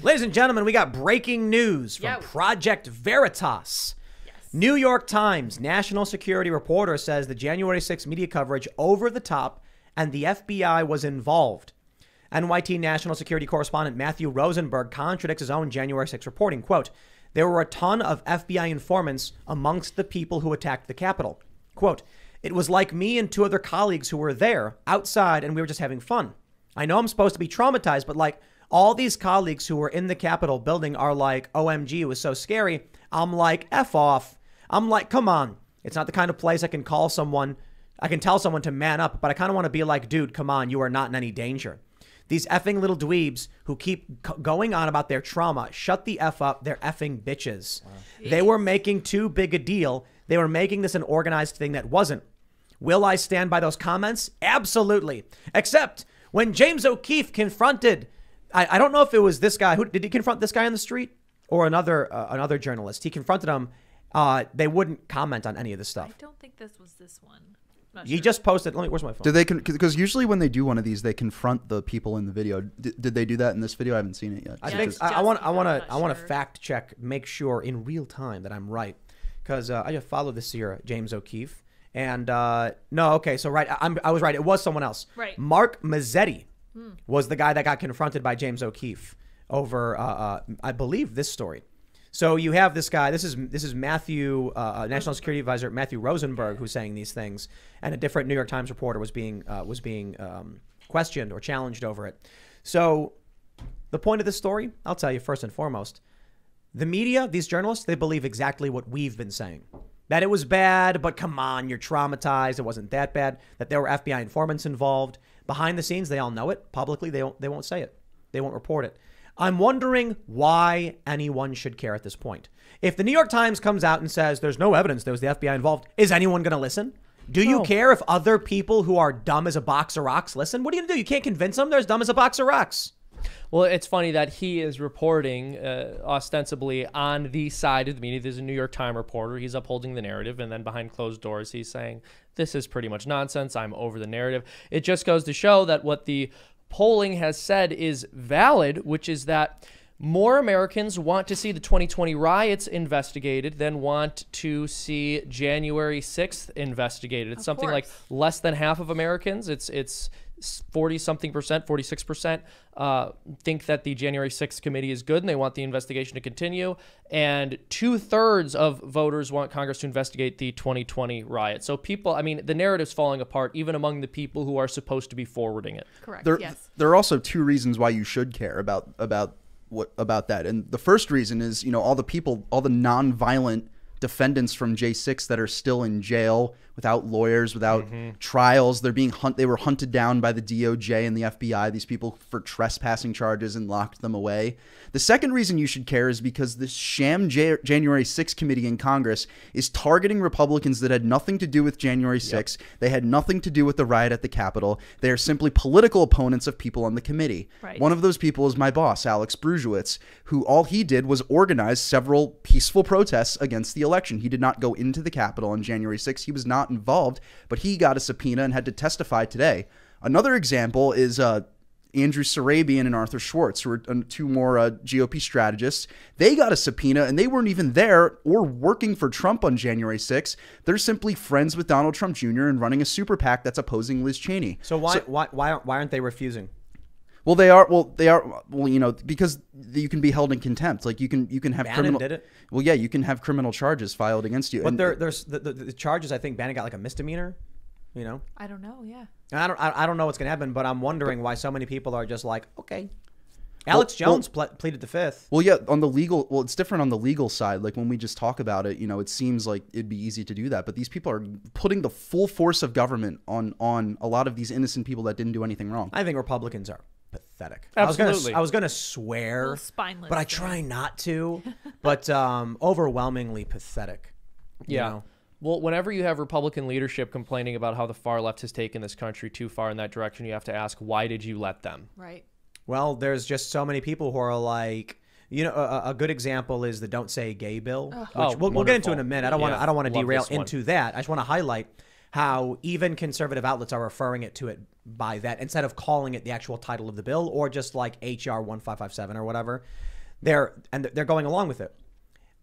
Ladies and gentlemen, we got breaking news from Project Veritas. New York Times national security reporter says the January 6th media coverage over the top and the FBI was involved. NYT national security correspondent Matthew Rosenberg contradicts his own January 6th reporting. Quote, there were a ton of FBI informants amongst the people who attacked the Capitol. Quote, it was like me and two other colleagues who were there outside and we were just having fun. I know I'm supposed to be traumatized, but like all these colleagues who were in the Capitol building are like, OMG, it was so scary. I'm like, F off. I'm like, come on. It's not the kind of place I can tell someone to man up, but I kind of want to be like, dude, come on. You are not in any danger. These effing little dweebs who keep going on about their trauma, shut the F up. They're effing bitches. Wow. They were making too big a deal. They were making this an organized thing that wasn't. Will I stand by those comments? Absolutely. Except when James O'Keefe confronted, I don't know if it was this guy. Who did he confront? This guy on the street or another journalist? He confronted him. They wouldn't comment on any of this stuff. I don't think this was this one. He just posted. Where's my phone? Did they? Because usually when they do one of these, they confront the people in the video. Did they do that in this video? I haven't seen it yet. I think I want to fact check, make sure in real time that I'm right, because I just followed this here, James O'Keefe, and no, okay, so right, I was right. It was someone else. Right. Mark Mazzetti was the guy that got confronted by James O'Keefe over, I believe, this story. So you have this guy. This is Matthew, National Security Advisor Matthew Rosenberg, who's saying these things, and a different New York Times reporter was being questioned or challenged over it. So the point of this story, I'll tell you first and foremost, the media, these journalists, they believe exactly what we've been saying. That it was bad, but come on, you're traumatized. It wasn't that bad. That there were FBI informants involved. Behind the scenes, they all know it. Publicly, they won't say it. They won't report it. I'm wondering why anyone should care at this point. If the New York Times comes out and says there's no evidence there was the FBI involved, is anyone going to listen? Do you care if other people who are dumb as a box of rocks listen? What are you going to do? You can't convince them they're as dumb as a box of rocks. Well, it's funny that he is reporting ostensibly on the side of the media. There's a New York Times reporter. He's upholding the narrative. And then behind closed doors, he's saying, this is pretty much nonsense. I'm over the narrative. It just goes to show that what the polling has said is valid, which is that more Americans want to see the 2020 riots investigated than want to see January 6th investigated. It's something like less than half of Americans. It's 40-something percent, 46% think that the January 6th committee is good and they want the investigation to continue. And 2/3 of voters want Congress to investigate the 2020 riot. So people, I mean, the narrative's falling apart even among the people who are supposed to be forwarding it. Correct. Yes. There are also two reasons why you should care about that. And the first reason is, you know, all the non-violent defendants from J6 that are still in jail without lawyers, without trials. They were hunted down by the DOJ and the FBI, these people, for trespassing charges, and locked them away. The second reason you should care is because this sham January 6th committee in Congress is targeting Republicans that had nothing to do with January 6th. Yep. They had nothing to do with the riot at the Capitol. They are simply political opponents of people on the committee. Right. One of those people is my boss, Alex Brusiewicz, who all he did was organize several peaceful protests against the election. He did not go into the Capitol on January 6th. He was not involved, but he got a subpoena and had to testify today. Another example is Andrew Sarabian and Arthur Schwartz, who are two more GOP strategists. They got a subpoena, and they weren't even there or working for Trump on January 6th. They're simply friends with Donald Trump Jr. and running a super PAC that's opposing Liz Cheney. So why aren't they refusing? Well, they are. Well, you know, because you can be held in contempt. Like you can have Bannon criminal. did it? Well, yeah, you can have criminal charges filed against you. But there's the charges. I think Bannon got like a misdemeanor. You know. I don't know. Yeah. I don't know what's gonna happen, but I'm wondering why so many people are just like, okay. Alex Jones pleaded the fifth. Well, yeah, on the legal. Well, it's different on the legal side. Like when we just talk about it, you know, it seems like it'd be easy to do that. But these people are putting the full force of government on a lot of these innocent people that didn't do anything wrong. I think Republicans are pathetic. Absolutely. I was gonna swear, spineless, but I try not to. But overwhelmingly pathetic. Yeah. You know? Well, whenever you have Republican leadership complaining about how the far left has taken this country too far in that direction, you have to ask, why did you let them? Right. Well, there's just so many people who are like, you know, a good example is the "Don't Say Gay" bill, which we'll get into in a minute. I don't want to derail into that. I just want to highlight how even conservative outlets are referring to it by that instead of calling it the actual title of the bill or just like HR 1557 or whatever. They're going along with it.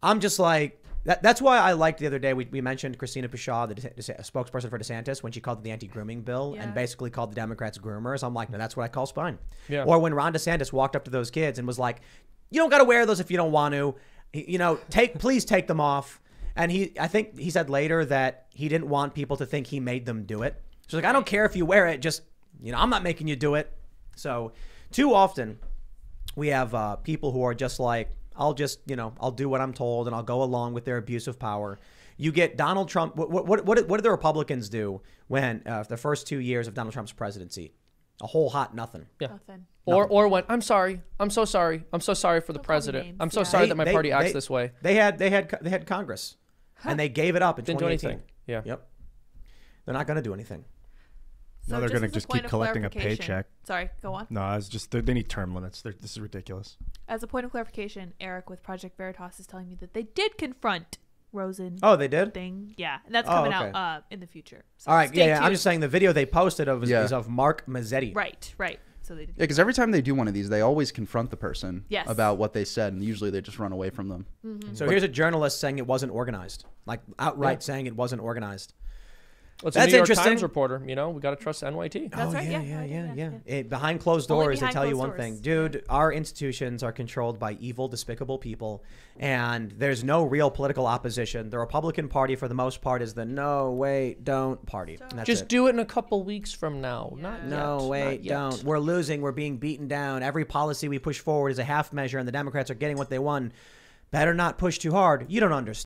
I'm just like, that's why I liked the other day we mentioned Christina Pushaw, the spokesperson for DeSantis, when she called it the anti-grooming bill and basically called the Democrats groomers. I'm like, no, that's what I call spine. Yeah. Or when Ron DeSantis walked up to those kids and was like, you don't got to wear those if you don't want to. You know, please take them off. And I think he said later that he didn't want people to think he made them do it. So like, I don't care if you wear it, just, you know, I'm not making you do it. So too often we have people who are just like, I'll do what I'm told and I'll go along with their abuse of power. You get Donald Trump. What did the Republicans do when the first 2 years of Donald Trump's presidency? A whole hot nothing. Yeah. Nothing. Or when I'm sorry. I'm so sorry. I'm so sorry for the president. I'm so sorry that my party acts this way. They had Congress, and they gave it up in 2018. Do anything. Yeah. Yep. They're not going to do anything. So no, they're going to just keep collecting a paycheck. Sorry, go on. No, it's just they need term limits. This is ridiculous. As a point of clarification, Eric with Project Veritas is telling me that they did confront Rosen. Oh, they did? Thing. Yeah, and that's coming out in the future. So all right, yeah. I'm just saying the video they posted is of Mark Mazzetti. Right. So they did. Yeah, because every time they do one of these, they always confront the person about what they said, and usually they just run away from them. Mm-hmm. So here's a journalist saying it wasn't organized, like outright saying it wasn't organized. Well, it's a New York Times reporter. You know, we got to trust NYT. That's right. Yeah. Behind closed doors, they tell you one thing, dude. Yeah. Our institutions are controlled by evil, despicable people, and there's no real political opposition. The Republican Party, for the most part, is the no, wait, don't party. Just do it in a couple weeks from now. Not yet. No, wait, don't. We're losing. We're being beaten down. Every policy we push forward is a half measure, and the Democrats are getting what they want. Better not push too hard. You don't understand.